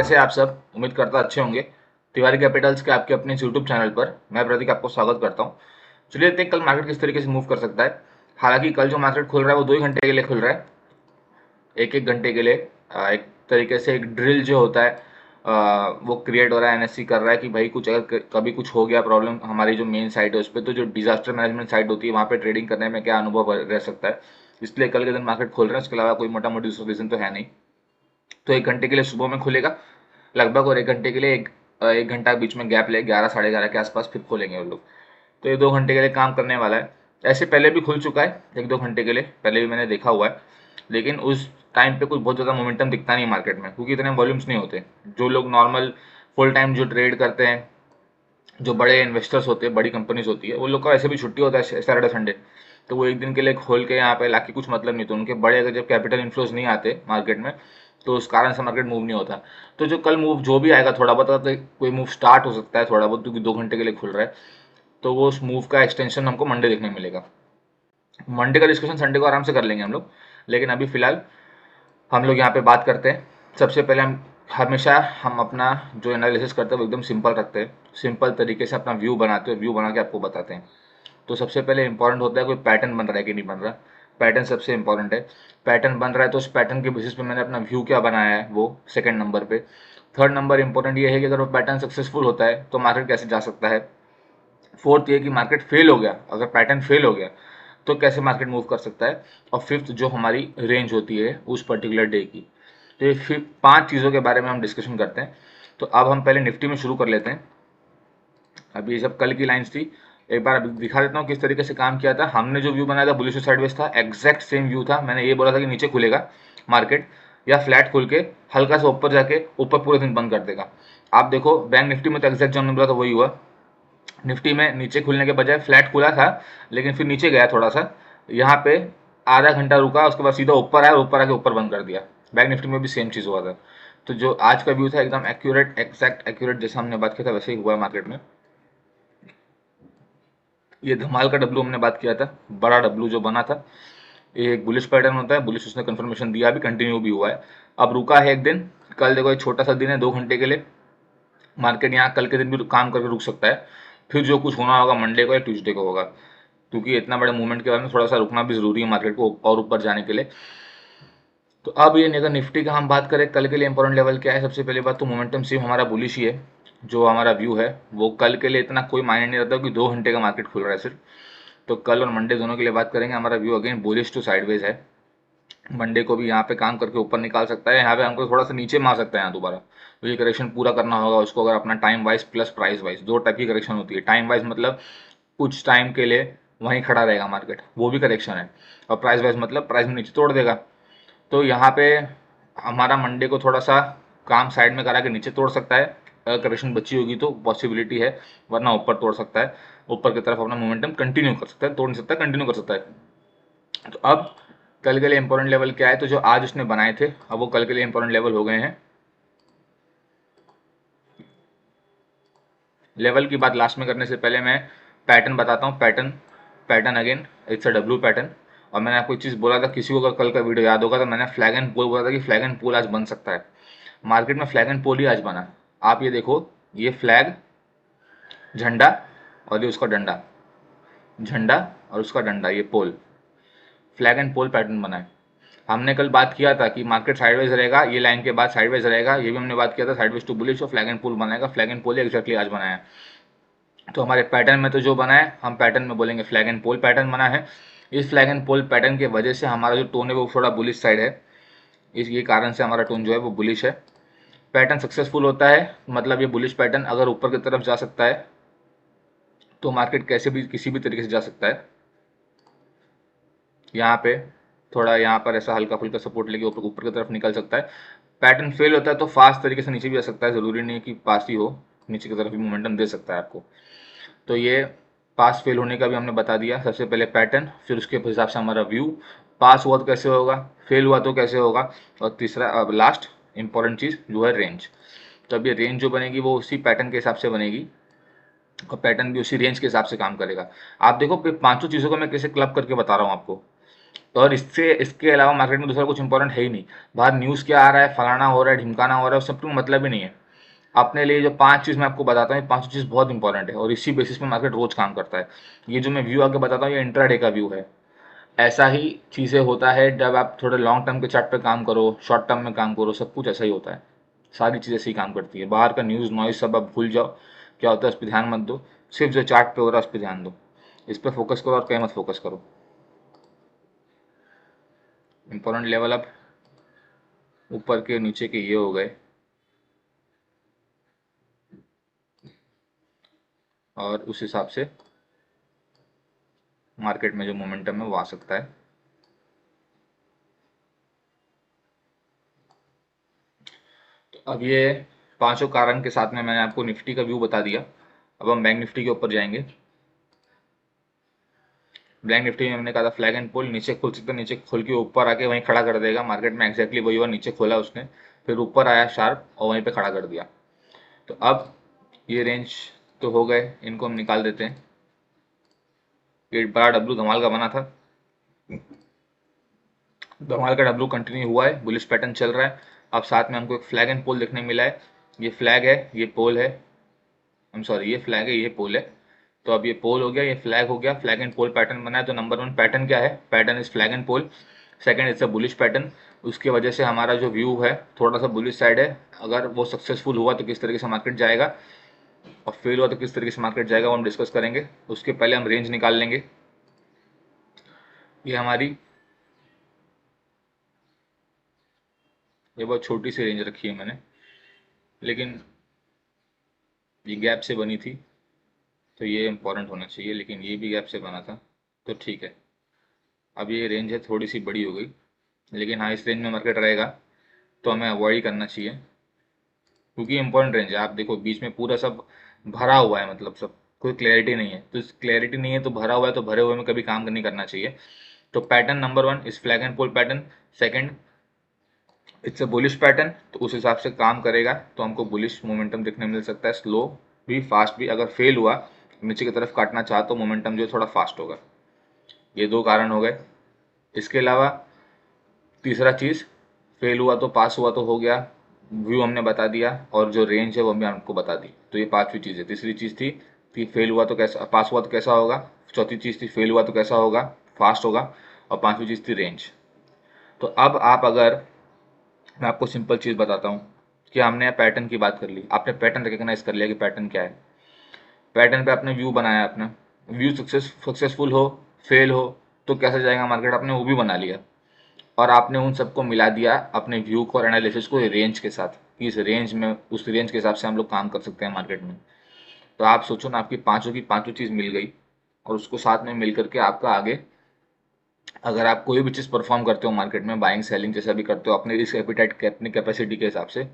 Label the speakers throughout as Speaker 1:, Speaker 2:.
Speaker 1: कैसे हैं आप सब? उम्मीद करता अच्छे होंगे। तिवारी कैपिटल्स के आपके अपने यूट्यूब चैनल पर मैं प्रतीक आपको स्वागत करता हूं। चलिए देखते हैं कल मार्केट किस तरीके से मूव कर सकता है। हालांकि कल जो मार्केट खुल रहा है वो 2 ही घंटे के लिए खुल रहा है, एक एक घंटे के लिए। एक तरीके से एक ड्रिल जो होता है वो क्रिएट हो रहा है, एनएससी कर रहा है कि भाई कुछ अगर कभी कुछ हो गया प्रॉब्लम हमारी जो मेन साइट है उस पर, तो जो डिजास्टर मैनेजमेंट साइट होती है वहाँ पे ट्रेडिंग करने में क्या अनुभव रह सकता है। इसलिए कल के दिन मार्केट खोल रहे हैं, उसके अलावा कोई मोटा मोटी दूसरा रीजन तो है नहीं। तो 1 घंटे के लिए सुबह में खुलेगा लगभग, और 1 घंटे के लिए एक घंटा बीच में गैप ले 11 साढ़े 11 के आसपास फिर खोलेंगे वो लोग। तो ये 2 घंटे के लिए काम करने वाला है। ऐसे पहले भी खुल चुका है 1-2 घंटे के लिए, पहले भी मैंने देखा हुआ है, लेकिन उस टाइम पे कुछ बहुत ज़्यादा मोमेंटम दिखता नहीं मार्केट में, क्योंकि इतने वॉल्यूम्स नहीं होते। जो लोग नॉर्मल फुल टाइम जो ट्रेड करते हैं, जो बड़े इन्वेस्टर्स होते हैं, बड़ी कंपनीज होती है, वो लोग का वैसे भी छुट्टी होता है सैटरडे संडे, तो वो एक दिन के लिए खोल के यहाँ पे लाके कुछ मतलब नहीं। तो उनके बड़े अगर जब कैपिटल इन्फ्लोज नहीं आते मार्केट में, तो उस कारण से मार्केट मूव नहीं होता। तो जो कल मूव जो भी आएगा थोड़ा बहुत, तो कोई मूव स्टार्ट हो सकता है थोड़ा बहुत, क्योंकि 2 घंटे के लिए खुल रहा है, तो वो उस मूव का एक्सटेंशन हमको मंडे देखने मिलेगा। मंडे का डिस्कशन संडे को आराम से कर लेंगे हम लोग, लेकिन अभी फिलहाल हम लोग यहाँ पे बात करते हैं। सबसे पहले हम अपना जो एनालिसिस करते हैं वो एकदम सिंपल रखते हैं, सिंपल तरीके से अपना व्यू बनाते हैं, व्यू बना के आपको बताते हैं। तो सबसे पहले इंपॉर्टेंट होता है कोई पैटर्न बन रहा है कि नहीं बन रहा। पैटर्न सबसे इंपॉर्टेंट है। पैटर्न बन रहा है तो उस पैटर्न के बेसिस पे मैंने अपना व्यू क्या बनाया है वो सेकंड नंबर पे। थर्ड नंबर इंपॉर्टेंट ये है कि अगर वो पैटर्न सक्सेसफुल होता है तो मार्केट कैसे जा सकता है। फोर्थ ये कि मार्केट फेल हो गया, अगर पैटर्न फेल हो गया तो कैसे मार्केट मूव कर सकता है। और फिफ्थ जो हमारी रेंज होती है उस पर्टिकुलर डे की। तो ये फिर 5 चीज़ों के बारे में हम डिस्कशन करते हैं। तो अब हम पहले निफ्टी में शुरू कर लेते हैं। अभी ये सब कल की लाइंस थी, एक बार अभी दिखा देता हूँ किस तरीके से काम किया था। हमने जो व्यू बनाया था बुलिश साइडवेज था, एग्जैक्ट सेम व्यू था। मैंने ये बोला था कि नीचे खुलेगा मार्केट या फ्लैट खुल के हल्का सा ऊपर जाके ऊपर पूरे दिन बंद कर देगा। आप देखो बैंक निफ्टी में तो एग्जैक्ट जो हमने बोला था वही हुआ। निफ्टी में नीचे खुलने के बजाय फ्लैट खुला था, लेकिन फिर नीचे गया थोड़ा सा, यहाँ पे आधा घंटा रुका, उसके बाद सीधा ऊपर आया, ऊपर आके ऊपर बंद कर दिया। बैंक निफ्टी में भी सेम चीज़ हुआ था। तो जो आज का व्यू था एकदम एक्यूरेट, एग्जैक्ट एक्यूरेट, जैसा हमने बात किया था वैसे ही हुआ है मार्केट में। ये धमाल का डब्लू हमने बात किया था, बड़ा डब्लू जो बना था, ये एक बुलिश पैटर्न होता है, बुलिश उसने कंफर्मेशन दिया भी, कंटिन्यू भी हुआ है। अब रुका है एक दिन, कल देखो एक छोटा सा दिन है 2 घंटे के लिए, मार्केट यहाँ कल के दिन भी काम करके रुक सकता है। फिर जो कुछ होना होगा मंडे को या ट्यूसडे को होगा, क्योंकि इतना बड़े मूवमेंट के बाद में थोड़ा सा रुकना भी जरूरी है मार्केट को और ऊपर जाने के लिए। तो अब ये अगर निफ्टी का हम बात करें कल के लिए इंपॉर्टेंट लेवल क्या है, सबसे पहली बात तो मोमेंटम सिर्फ हमारा बुलिश ही है। जो हमारा व्यू है वो कल के लिए इतना कोई मायने नहीं रहता, कि 2 घंटे का मार्केट खुल रहा है सिर्फ। तो कल और मंडे दोनों के लिए बात करेंगे, हमारा view again bullish to sideways है। मंडे को भी यहाँ पे काम करके ऊपर निकाल सकता है, यहाँ पे हमको थोड़ा सा नीचे मार सकता है यहाँ दोबारा। तो ये करेक्शन पूरा करना होगा उसको, अगर अपना time wise plus price wise, दो टाइप की करेक्शन होती है। टाइम वाइज मतलब कुछ टाइम के लिए वहीं खड़ा रहेगा मार्केट, वो भी करेक्शन है। और प्राइस वाइज मतलब प्राइस में नीचे तोड़ देगा। तो यहाँ पे हमारा मंडे को थोड़ा सा काम साइड में करा के नीचे तोड़ सकता है, अगर करेक्शन बची होगी तो पॉसिबिलिटी है, वरना ऊपर तोड़ सकता है, ऊपर की तरफ अपना मोमेंटम कंटिन्यू कर सकता है, तोड़ नहीं सकता, कंटिन्यू कर सकता है। तो अब कल के लिए इंपॉर्टेंट लेवल क्या है, तो जो आज उसने बनाए थे अब वो कल के लिए इंपॉर्टेंट लेवल हो गए हैं। लेवल की बात लास्ट में करने से पहले मैं पैटर्न बताता हूँ। Pattern again it's a W pattern. और मैंने आपको एक चीज़ बोला था, किसी को अगर कल का वीडियो याद होगा तो मैंने फ्लैग एंड पोल बोला था कि फ्लैग एंड पोल आज बन सकता है। मार्केट में फ्लैग एंड पोल ही आज बना। आप ये देखो, ये फ्लैग, झंडा और ये उसका डंडा, झंडा और उसका डंडा, ये पोल, फ्लैग एंड पोल पैटर्न बना है। हमने कल बात किया था कि मार्केट साइडवेज रहेगा, ये लाइन के बाद साइडवेज रहेगा, ये भी हमने बात किया था, साइडवेज टू बुलिश और फ्लैग एंड पोल बनाएगा। फ्लैग एंड पोल ही एक्जैक्टली आज बनाया है। तो हमारे पैटर्न में तो जो बना है हम पैटर्न में बोलेंगे फ्लैग एंड पोल पैटर्न बना है। इस फ्लैग एंड पोल पैटर्न की वजह से हमारा जो टोन है वो थोड़ा बुलिश साइड है, इस ये कारण से हमारा टोन जो है वो बुलिश है। पैटर्न सक्सेसफुल होता है मतलब ये बुलिश पैटर्न अगर ऊपर की तरफ जा सकता है तो मार्केट कैसे भी किसी भी तरीके से जा सकता है। यहाँ पे थोड़ा यहाँ पर ऐसा हल्का फुल्का सपोर्ट लेके ऊपर ऊपर की तरफ निकल सकता है। पैटर्न फेल होता है तो फास्ट तरीके से नीचे भी आ सकता है, जरूरी नहीं कि पास ही हो, नीचे की तरफ भी मोमेंटम दे सकता है आपको। तो ये पास फेल होने का भी हमने बता दिया। सबसे पहले पैटर्न, फिर उसके हिसाब से हमारा व्यू, पास हुआ तो कैसे होगा, फेल हुआ तो कैसे होगा, और तीसरा अब लास्ट इंपॉर्टेंट चीज़ जो है रेंज। तो अब ये रेंज जो बनेगी वो उसी पैटर्न के हिसाब से बनेगी और पैटर्न भी उसी रेंज के हिसाब से काम करेगा। आप देखो पांचों चीज़ों को मैं कैसे क्लब करके बता रहा हूँ आपको। और इसके अलावा मार्केट में दूसरा कुछ इंपॉर्टेंट है ही नहीं। बाहर न्यूज़ क्या आ रहा है, फलाना हो रहा है, ढिमकाना हो रहा है, उस सब को मतलब ही नहीं है। अपने लिए जो 5 चीज़ मैं आपको बताता हूँ, ये पाँचों चीज़ बहुत इंपॉर्टेंट है और इसी बेसिस पे मार्केट रोज काम करता है। ये जो मैं व्यू आगे बताता हूँ, ये इंट्राडे का व्यू है। ऐसा ही चीज़ें होता है जब आप थोड़े लॉन्ग टर्म के चार्ट पे काम करो, शॉर्ट टर्म में काम करो, सब कुछ ऐसा ही होता है। सारी चीज़ें ऐसे ही काम करती है। बाहर का न्यूज़ नॉइज सब आप भूल जाओ, क्या होता है उस पर ध्यान मत दो। सिर्फ जो चार्ट पे हो रहा है उस पर ध्यान दो, इस पर फोकस करो और कहीं मत फोकस करो। इंपॉर्टेंट लेवल अब ऊपर के नीचे के ये हो गए, और उस हिसाब से मार्केट में जो मोमेंटम है वो आ सकता है। तो अब ये पांचों कारण के साथ में मैंने आपको निफ्टी का व्यू बता दिया। अब हम बैंक निफ्टी के ऊपर जाएंगे। बैंक निफ्टी में हमने कहा था फ्लैग एंड पुल, नीचे खुल सकता है, नीचे खुल के ऊपर आके वहीं खड़ा कर देगा। मार्केट में एक्जैक्टली वही हुआ, नीचे खोला उसने, फिर ऊपर आया शार्प और वहीं पे खड़ा कर दिया। तो अब ये रेंज तो हो गए, इनको हम निकाल देते हैं। ये बड़ा डब्लू धमाल का बना था, धमाल का डब्लू कंटिन्यू हुआ है, बुलिश पैटर्न चल रहा है। अब साथ में हमको एक फ्लैग एंड पोल देखने मिला है। ये फ्लैग है, ये पोल है, हम सॉरी, ये फ्लैग है, ये पोल है। तो अब ये पोल हो गया, ये फ्लैग हो गया, फ्लैग एंड पोल पैटर्न बना है। तो नंबर 1 पैटर्न क्या है? Pattern is flag and pole. Second it's a bullish pattern. उसकी वजह से हमारा जो व्यू है थोड़ा सा बुलिश साइड है। अगर वो सक्सेसफुल हुआ तो किस तरीके से मार्केट जाएगा, और फेल हुआ तो किस तरीके से मार्केट जाएगा, वो हम डिस्कस करेंगे। उसके पहले हम रेंज निकाल लेंगे। ये हमारी, ये बहुत छोटी सी रेंज रखी है मैंने, लेकिन ये गैप से बनी थी तो ये इंपॉर्टेंट होना चाहिए, लेकिन ये भी गैप से बना था तो ठीक है। अब ये रेंज है थोड़ी सी बड़ी हो गई, लेकिन हाँ, इस रेंज में मार्केट रहेगा तो हमें अवॉइड ही करना चाहिए, क्योंकि इंपॉर्टेंट रेंज है। आप देखो बीच में पूरा सब भरा हुआ है, मतलब सब कोई क्लैरिटी नहीं है। तो क्लैरिटी नहीं है तो भरा हुआ है, तो भरे हुए में कभी काम नहीं करना चाहिए। तो पैटर्न नंबर 1 इस flag and pole pattern. Second it's a bullish pattern, तो उस हिसाब से काम करेगा तो हमको बुलिश मोमेंटम देखने मिल सकता है, स्लो भी फास्ट भी। अगर फेल हुआ नीचे की तरफ काटना चाहा तो मोमेंटम जो है थोड़ा फास्ट होगा। ये दो कारण हो गए। इसके अलावा तीसरा चीज़, फेल हुआ तो पास हुआ तो हो गया, व्यू हमने बता दिया, और जो रेंज है वो भी आपको बता दी। तो ये पांचवी चीज़ है। तीसरी चीज़ थी कि फेल हुआ तो कैसा, पास हुआ तो कैसा होगा। चौथी चीज़ थी फेल हुआ तो कैसा होगा, फास्ट होगा। और पांचवी चीज़ थी रेंज। तो अब आप अगर, मैं आपको सिंपल चीज़ बताता हूँ कि हमने पैटर्न की बात कर ली, आपने पैटर्न रिकग्नाइज कर लिया कि पैटर्न क्या है। पैटर्न पे आपने व्यू बनाया, अपना व्यू सक्सेसफुल हो, फेल हो तो कैसे जाएगा मार्केट, आपने वो भी बना लिया। और आपने उन सबको मिला दिया अपने व्यू को और एनालिसिस को रेंज के साथ, कि इस रेंज में, उस रेंज के हिसाब से हम लोग काम कर सकते हैं मार्केट में। तो आप सोचो ना, आपकी पांचों की पांचों चीज़ मिल गई, और उसको साथ में मिल करके आपका आगे, अगर आप कोई भी चीज़ परफॉर्म करते हो मार्केट में, बाइंग सेलिंग जैसा भी करते हो अपने रिस्क एपिटाइट के, अपनी कैपेसिटी के हिसाब से,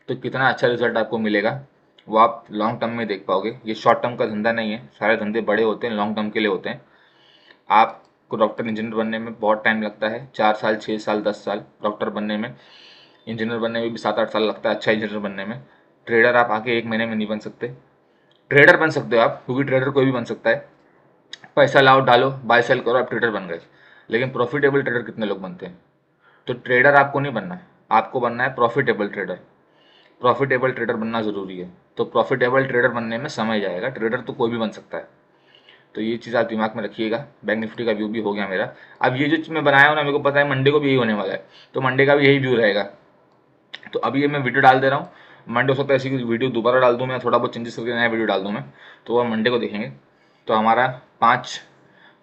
Speaker 1: तो कितना अच्छा रिजल्ट आपको मिलेगा वो आप लॉन्ग टर्म में देख पाओगे। ये शॉर्ट टर्म का धंधा नहीं है, सारे धंधे बड़े होते हैं, लॉन्ग टर्म के लिए होते हैं। आपको डॉक्टर इंजीनियर बनने में बहुत टाइम लगता है, 4 साल 6 साल 10 साल डॉक्टर बनने में। इंजीनियर बनने में भी 7 8 साल लगता है, अच्छा इंजीनियर बनने में। ट्रेडर आप आके 1 महीने में नहीं बन सकते। ट्रेडर बन सकते हो आप, क्योंकि ट्रेडर कोई भी बन सकता है। पैसा लाओ, डालो, बाय सेल करो, आप ट्रेडर बन गए। लेकिन प्रॉफिटेबल ट्रेडर कितने लोग बनते हैं? तो ट्रेडर आपको नहीं बनना है, आपको बनना है प्रॉफिटेबल ट्रेडर। प्रॉफिटेबल ट्रेडर बनना ज़रूरी है। तो प्रॉफिटेबल ट्रेडर बनने में समय जाएगा, ट्रेडर तो कोई भी बन सकता है। तो ये चीज़ आप दिमाग में रखिएगा। बैंक निफ्टी का व्यू भी हो गया मेरा। अब ये जो मैं बनाया हूँ ना, मेरे को पता है मंडे को भी यही होने वाला है, तो मंडे का भी यही व्यू रहेगा। तो अभी ये मैं वीडियो डाल दे रहा हूँ, मंडे हो सकता है ऐसी वीडियो दोबारा डाल दूँ मैं, थोड़ा बहुत चेंजेस करके नया वीडियो डाल दूँ मैं, तो वह मंडे को देखेंगे। तो हमारा 5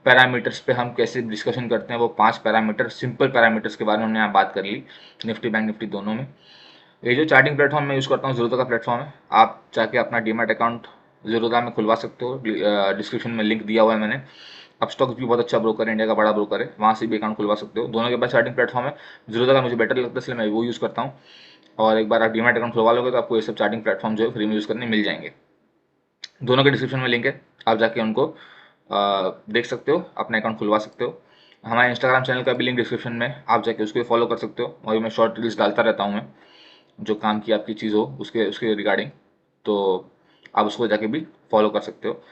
Speaker 1: पैरामीटर्स पे हम कैसे डिस्कशन करते हैं, वो 5 पैरामीटर, सिंपल पैरामीटर्स के बारे में हमने यहाँ बात कर ली, निफ्टी बैंक निफ्टी दोनों में। ये जो चार्टिंग प्लेटफॉर्म मैं यूज़ करता हूँ, ज़ीरोधा का प्लेटफॉर्म है। आप जाके अपना डीमैट अकाउंट ज़ीरोधा में खुलवा सकते हो, डिस्क्रिप्शन में लिंक दिया हुआ है मैंने। अपस्टॉक्स भी बहुत अच्छा ब्रोकर है, इंडिया का बड़ा ब्रोकर है, वहाँ से भी अकाउंट खुलवा सकते हो। दोनों के पास चार्टिंग प्लेटफॉर्म है, ज़ीरोधा का मुझे बेटर लगता है इसलिए मैं वो यूज़ करता हूँ। और एक बार आप डीमैट अकाउंट खुलवा लोगे तो आपको ये सब चार्टिंग प्लेटफॉर्म जो है फ्री में यूज़ करने मिल जाएंगे। दोनों के डिस्क्रिप्शन में लिंक है, आप जाके उनको देख सकते हो, अपना अकाउंट खुलवा सकते हो। हमारे इंस्टाग्राम चैनल का भी लिंक डिस्क्रिप्शन में, आप जाके उसको भी फॉलो कर सकते हो। वही मैं शॉर्ट रील्स डालता रहता हूँ मैं, जो काम की आपकी चीज़ हो उसके उसके रिगार्डिंग, तो आप उसको जाके भी फॉलो कर सकते हो।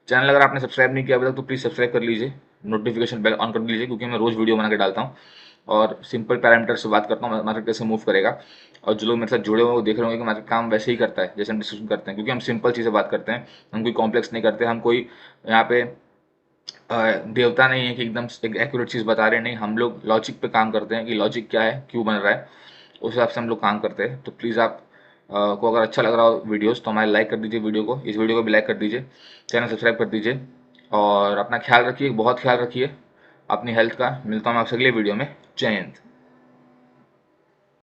Speaker 1: चैनल अगर आपने सब्सक्राइब नहीं किया अभी तक तो प्लीज़ सब्सक्राइब कर लीजिए। नोटिफिकेशन बेल ऑन कर लीजिए, क्योंकि मैं रोज़ वीडियो बना के डालता हूँ और सिंपल पैरामीटर से बात करता हूँ मार्केट कैसे मूव करेगा। और जो लोग मेरे साथ जुड़े हुए हैं वो देख रहे होंगे कि मार्केट काम वैसे ही करता है जैसे हम डिस्कशन करते हैं, क्योंकि हम सिंपल चीज़ें बात करते हैं, हम कोई कॉम्प्लेक्स नहीं करते, हम कोई यहाँ पे देवता नहीं है कि एकदम एक एक्यूरेट चीज़ बता रहे हैं। नहीं, हम लोग लॉजिक पे काम करते हैं कि लॉजिक क्या है, क्यों बन रहा है, उस हिसाब से हम लोग काम करते हैं। तो प्लीज़ आप को अगर अच्छा लग रहा हो वीडियोस तो हमारे लाइक कर दीजिए वीडियो को, इस वीडियो को भी लाइक कर दीजिए, चैनल सब्सक्राइब कर दीजिए और अपना ख्याल रखिए, बहुत ख्याल रखिए अपनी हेल्थ का। मिलता हूँ मैं आपसे अगले वीडियो में। जय हिंद।